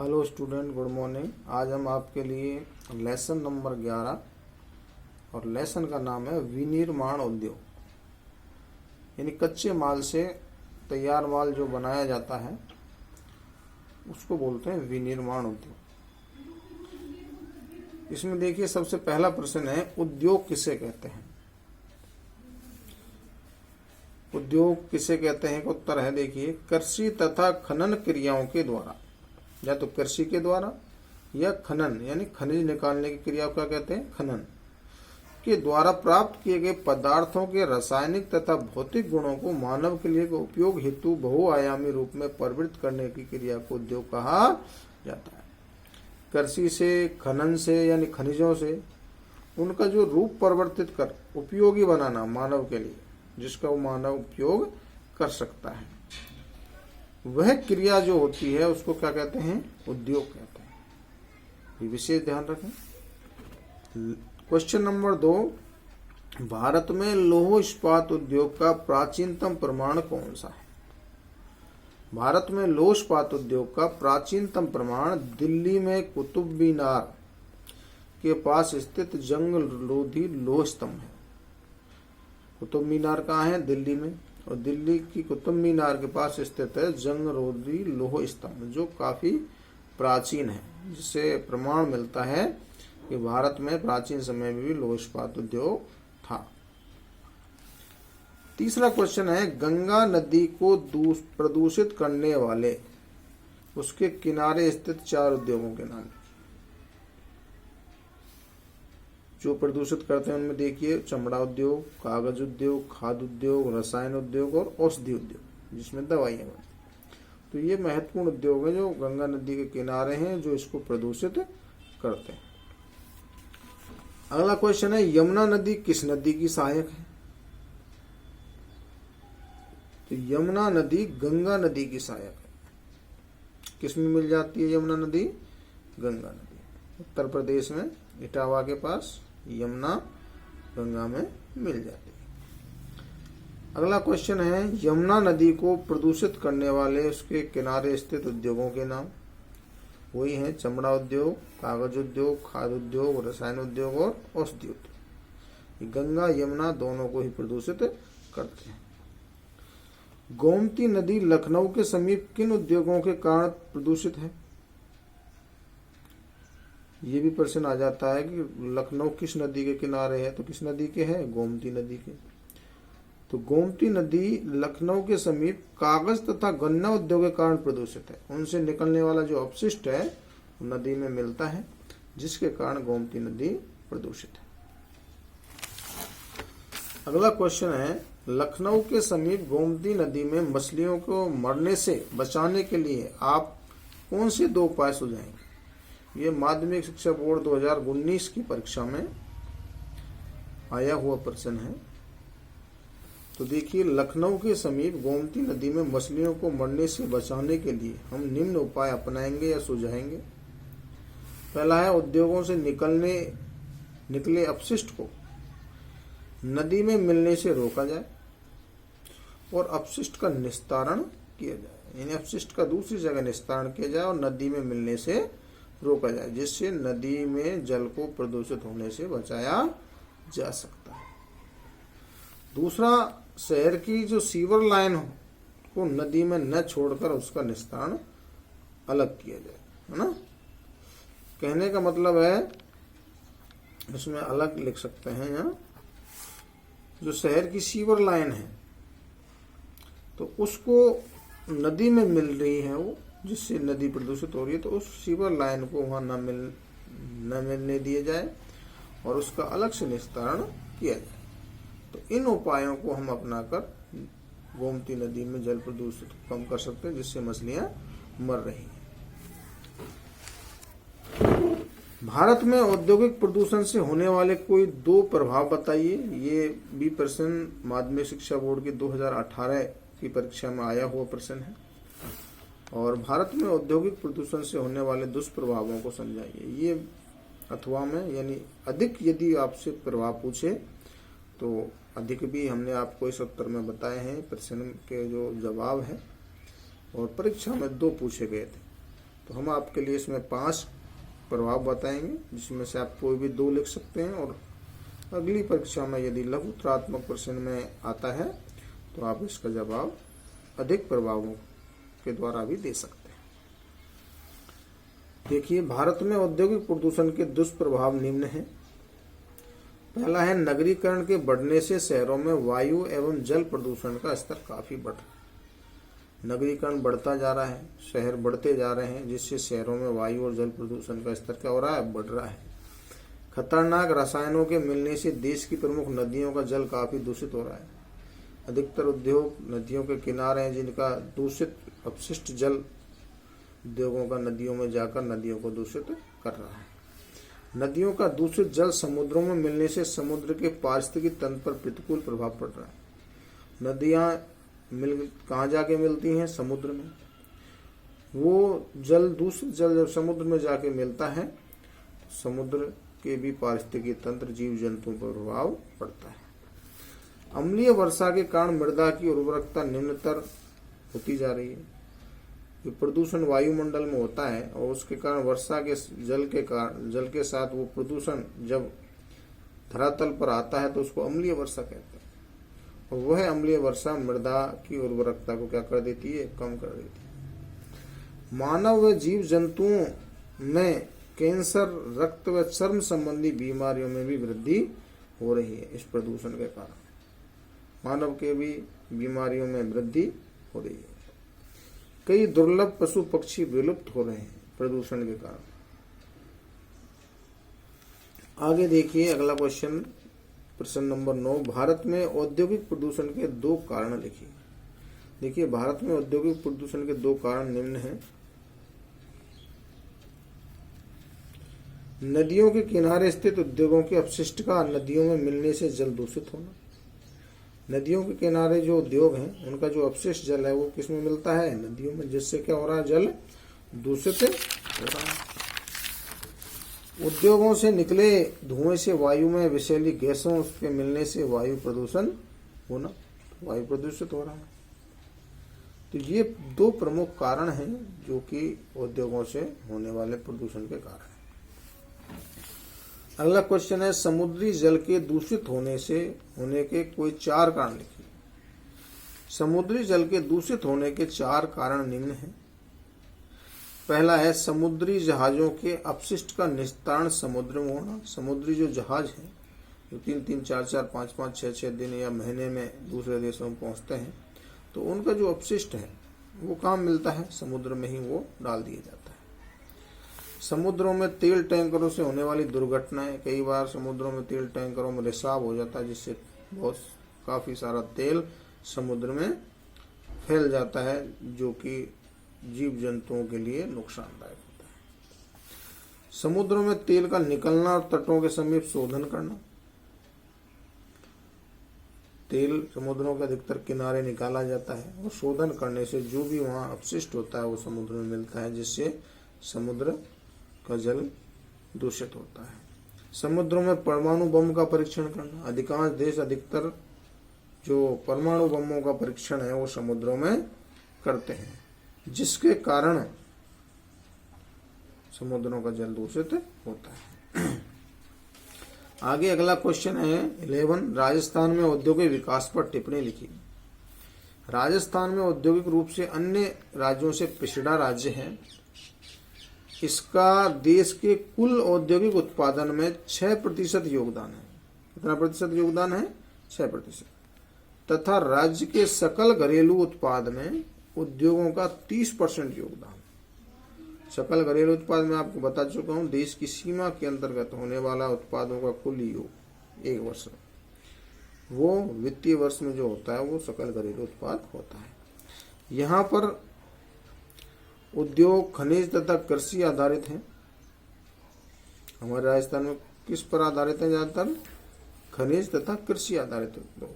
Hello student, good morning. आज हम आपके लिए लेसन नंबर 11 और लेसन का नाम है विनिर्माण उद्योग। यानी कच्चे माल से तैयार माल जो बनाया जाता है उसको बोलते हैं विनिर्माण उद्योग। इसमें देखिए सबसे पहला प्रश्न है, उद्योग किसे कहते हैं। उद्योग किसे कहते हैं का उत्तर है, देखिए, कृषि तथा खनन क्रियाओं के द्वारा, या तो कृषि के द्वारा या खनन यानी खनिज निकालने की क्रिया को क्या कहते हैं, खनन के द्वारा प्राप्त किए गए पदार्थों के रासायनिक तथा भौतिक गुणों को मानव के लिए उपयोग हेतु बहुआयामी रूप में परिवर्तित करने की क्रिया को उद्योग कहा जाता है। कृषि से, खनन से यानी खनिजों से उनका जो रूप परिवर्तित कर उपयोगी बनाना मानव के लिए, जिसका वो मानव उपयोग कर सकता है, वह क्रिया जो होती है उसको क्या कहते हैं, उद्योग कहते हैं। ये विशेष ध्यान रखें। क्वेश्चन नंबर 2, भारत में लौह इस्पात उद्योग का प्राचीनतम प्रमाण कौन सा है। भारत में लौह इस्पात उद्योग का प्राचीनतम प्रमाण दिल्ली में कुतुब मीनार के पास स्थित जंग रोधी लौह स्तंभ है। कुतुब मीनार कहाँ है, दिल्ली में, और दिल्ली की कुतुब मीनार के पास स्थित है जंग रोधी लौह स्तंभ, जो काफी प्राचीन है, जिससे प्रमाण मिलता है कि भारत में प्राचीन समय में भी लौह इस्पात उद्योग था। तीसरा क्वेश्चन है, गंगा नदी को प्रदूषित करने वाले उसके किनारे स्थित 4 उद्योगों के नाम। जो प्रदूषित करते हैं उनमें देखिए चमड़ा उद्योग, कागज उद्योग, खाद्य उद्योग, रसायन उद्योग और औषधि उद्योग, जिसमें दवाइयां बनती। तो ये महत्वपूर्ण उद्योग है जो गंगा नदी के किनारे हैं, जो इसको प्रदूषित करते हैं। अगला क्वेश्चन है, यमुना नदी किस नदी की सहायक है। तो यमुना नदी गंगा नदी की सहायक है। किसमें मिल जाती है यमुना नदी, गंगा नदी। उत्तर प्रदेश में इटावा के पास यमुना गंगा में मिल जाती है। अगला क्वेश्चन है, यमुना नदी को प्रदूषित करने वाले उसके किनारे स्थित उद्योगों के नाम। वही हैं चमड़ा उद्योग, कागज उद्योग, खाद्य उद्योग, रसायन उद्योग और औषधि उद्योग। गंगा यमुना दोनों को ही प्रदूषित करते हैं। गोमती नदी लखनऊ के समीप किन उद्योगों के कारण प्रदूषित है। ये भी प्रश्न आ जाता है कि लखनऊ किस नदी के किनारे है, तो किस नदी के है, गोमती नदी के। तो गोमती नदी लखनऊ के समीप कागज तथा गन्ना उद्योग के कारण प्रदूषित है। उनसे निकलने वाला जो अपशिष्ट है नदी में मिलता है, जिसके कारण गोमती नदी प्रदूषित है। अगला क्वेश्चन है, लखनऊ के समीप गोमती नदी में मछलियों को मरने से बचाने के लिए आप कौन से 2 उपाय सुझाएंगे। ये माध्यमिक शिक्षा बोर्ड 2019 की परीक्षा में आया हुआ प्रश्न है। तो देखिए, लखनऊ के समीप गोमती नदी में मछलियों को मरने से बचाने के लिए हम निम्न उपाय अपनाएंगे या सुझाएंगे। पहला है, उद्योगों से निकले अपशिष्ट को नदी में मिलने से रोका जाए और अपशिष्ट का निस्तारण किया जाए। यानी अपशिष्ट का दूसरी जगह निस्तारण किया जाए और नदी में मिलने से रोका जाए, जिससे नदी में जल को प्रदूषित होने से बचाया जा सकता है। दूसरा, शहर की जो सीवर लाइन हो को नदी में न छोड़कर उसका निस्तारण अलग किया जाए, है ना। कहने का मतलब है, इसमें अलग लिख सकते हैं यहाँ, जो शहर की सीवर लाइन है तो उसको नदी में मिल रही है वो, जिससे नदी प्रदूषित हो रही है, तो उस सीवर लाइन को वहां न मिलने दिया जाए और उसका अलग से निस्तारण किया जाए। तो इन उपायों को हम अपनाकर गोमती नदी में जल प्रदूषित कम कर सकते हैं, जिससे मछलियां मर रही हैं। भारत में औद्योगिक प्रदूषण से होने वाले कोई 2 प्रभाव बताइए। ये भी प्रश्न माध्यमिक शिक्षा बोर्ड की 2018 की परीक्षा में आया हुआ प्रश्न है। और भारत में औद्योगिक प्रदूषण से होने वाले दुष्प्रभावों को समझाइए। ये अथवा में, यानी अधिक यदि आपसे प्रभाव पूछे तो अधिक भी हमने आपको इस उत्तर में बताए हैं। प्रश्न के जो जवाब है और परीक्षा में 2 पूछे गए थे। तो हम आपके लिए इसमें 5 प्रभाव बताएंगे, जिसमें से आप कोई भी 2 लिख सकते हैं, और अगली परीक्षा में यदि लघु उत्तरात्मक प्रश्न में आता है तो आप इसका जवाब अधिक प्रभावों के द्वारा भी दे सकते हैं। देखिए, भारत में औद्योगिक प्रदूषण के दुष्प्रभाव निम्न हैं। पहला है, नगरीकरण के बढ़ने से शहरों में वायु एवं जल प्रदूषण का स्तर काफी बढ़ रहा है। नगरीकरण बढ़ता जा रहा है, शहर बढ़ते जा रहे हैं, जिससे शहरों में वायु और जल प्रदूषण का स्तर क्या हो रहा है, बढ़ रहा है। खतरनाक रसायनों के मिलने से देश की प्रमुख नदियों का जल काफी दूषित हो रहा है। अधिकतर उद्योग नदियों के किनारे हैं, जिनका दूषित अपशिष्ट जल उद्योगों का नदियों में जाकर नदियों को दूषित कर रहा है। नदियों का दूषित जल समुद्रों में मिलने से समुद्र के पारिस्थितिकी तंत्र पर प्रतिकूल प्रभाव पड़ रहा है। नदियां कहाँ जाके मिलती हैं, समुद्र में। वो जल, दूषित जल जब समुद्र में जाके मिलता है, समुद्र के भी पारिस्थितिकी तंत्र, जीव जंतुओं पर प्रभाव पड़ता है। अम्लीय वर्षा के कारण मृदा की उर्वरकता निम्नतर होती जा रही है। जो प्रदूषण वायुमंडल में होता है और उसके कारण वर्षा के जल के साथ वो प्रदूषण जब धरातल पर आता है तो उसको अम्लीय वर्षा कहते हैं, और वह अम्लीय वर्षा मृदा की उर्वरकता को क्या कर देती है, कम कर देती है। मानव व जीव जंतुओं में कैंसर, रक्त व चर्म संबंधी बीमारियों में भी वृद्धि हो रही है। इस प्रदूषण के कारण मानव के भी बीमारियों में वृद्धि हो रही है। कई दुर्लभ पशु पक्षी विलुप्त हो रहे हैं प्रदूषण के कारण। आगे देखिए अगला क्वेश्चन, प्रश्न नंबर 9, भारत में औद्योगिक प्रदूषण के 2 कारण लिखिए। देखिए, भारत में औद्योगिक प्रदूषण के 2 कारण निम्न हैं। नदियों के किनारे स्थित उद्योगों के अपशिष्ट का नदियों में मिलने से जल दूषित होना। नदियों के किनारे जो उद्योग हैं, उनका जो अपशिष्ट जल है वो किसमें मिलता है, नदियों में, जिससे क्या हो रहा है, जल दूषित हो रहा है। उद्योगों से निकले धुएं से वायु में विषैली गैसों के मिलने से वायु प्रदूषण होना, वायु प्रदूषित हो रहा है। तो ये 2 प्रमुख कारण हैं जो कि उद्योगों से होने वाले प्रदूषण के कारण। अगला क्वेश्चन है, समुद्री जल के दूषित होने के कोई 4 कारण लिखिए। समुद्री जल के दूषित होने के 4 कारण निम्न हैं। पहला है, समुद्री जहाजों के अपशिष्ट का निस्तारण समुद्र में होना। समुद्री जो जहाज हैं, जो 3-3, 4-4, 5-5, 6-6 दिन या महीने में दूसरे देशों में पहुंचते हैं, तो उनका जो अपशिष्ट है वो कहाँ मिलता है, समुद्र में ही वो डाल दिया जाता है। समुद्रों में तेल टैंकरों से होने वाली दुर्घटनाएं, कई बार समुद्रों में तेल टैंकरों में रिसाव हो जाता है, जिससे काफी सारा तेल समुद्र में फैल जाता है, जो कि जीव जंतुओं के लिए नुकसानदायक होता है। समुद्रों में तेल का निकलना और तटों के समीप शोधन करना। तेल समुद्रों के अधिकतर किनारे निकाला जाता है और शोधन करने से जो भी वहां अपशिष्ट होता है वो समुद्र में मिलता है, जिससे समुद्र का जल दूषित होता है। समुद्रों में परमाणु बम का परीक्षण करना। अधिकांश देश अधिकतर जो परमाणु बमों का परीक्षण है वो समुद्रों में करते हैं, जिसके कारण समुद्रों का जल दूषित होता है। आगे अगला क्वेश्चन है 11, राजस्थान में औद्योगिक विकास पर टिप्पणी लिखी। राजस्थान में औद्योगिक रूप से अन्य राज्यों से पिछड़ा राज्य है। इसका देश के कुल औद्योगिक उत्पादन में 6% योगदान है। कितना प्रतिशत योगदान है? 6%। तथा राज्य के सकल घरेलू उत्पाद में उद्योगों का 30% योगदान। सकल घरेलू उत्पाद में आपको बता चुका हूं, देश की सीमा के अंतर्गत होने वाला उत्पादों का कुल योग एक वर्ष में, वो वित्तीय वर्ष में जो होता है वो सकल घरेलू उत्पाद होता है। यहाँ पर उद्योग खनिज तथा कृषि आधारित हैं। हमारे राजस्थान में किस पर आधारित है? ज्यादातर खनिज तथा कृषि आधारित उद्योग,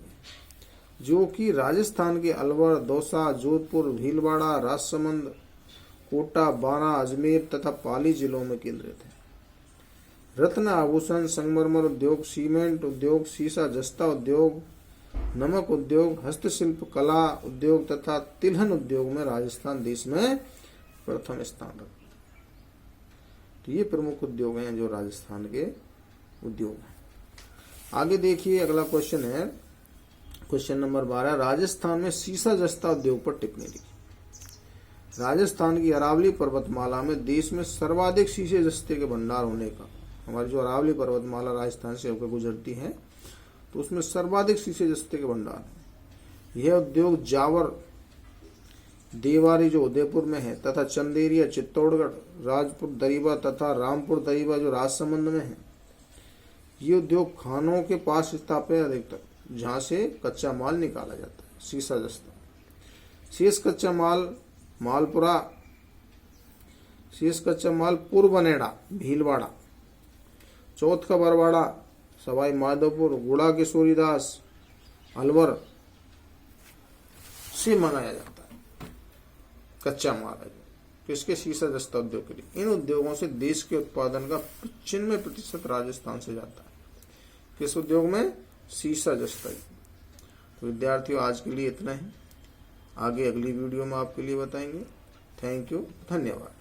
जो कि राजस्थान के अलवर, दौसा, जोधपुर, भीलवाड़ा, राजसमंद, कोटा, बारां, अजमेर तथा पाली जिलों में केंद्रित है। रत्न आभूषण, संगमरमर उद्योग, सीमेंट उद्योग, सीसा जस्ता उद्योग, नमक उद्योग, हस्तशिल्प कला उद्योग तथा तिलहन उद्योग में राजस्थान देश में प्रथम स्थान रखता है। तो ये प्रमुख उद्योग हैं जो राजस्थान के उद्योग हैं। आगे देखिए अगला क्वेश्चन है, क्वेश्चन नंबर 12, राजस्थान में सीसा जस्ता उद्योग पर टिप्पणी लिखी। राजस्थान की अरावली पर्वतमाला में देश में सर्वाधिक शीशे जस्ते के भंडार होने का, हमारी जो अरावली पर्वतमाला राजस्थान से होकर गुजरती है तो उसमें सर्वाधिक शीशे जस्ते के भंडार है। यह उद्योग जावर देवारी जो उदयपुर में है तथा चंदेरिया चित्तौड़गढ़ राजपुर दरीबा तथा रामपुर दरीबा जो राजसमंद में है, ये उद्योग खानों के पास स्थापित है अधिकतर, जहां से कच्चा माल निकाला जाता है सीसा जस्ता। शेष कच्चा माल पुरबनेड़ा भीलवाड़ा, चौथ का बरवाड़ा सवाई माधोपुर गुड़ा किशोरीदास अलवर से मंगाया जाता है कच्चा माल है किसके, सीसा जस्ता उद्योग के लिए। इन उद्योगों से देश के उत्पादन का 95% राजस्थान से जाता है। किस उद्योग में? सीसा जस्ता। तो विद्यार्थियों आज के लिए इतना ही, आगे अगली वीडियो में आपके लिए बताएंगे। थैंक यू, धन्यवाद।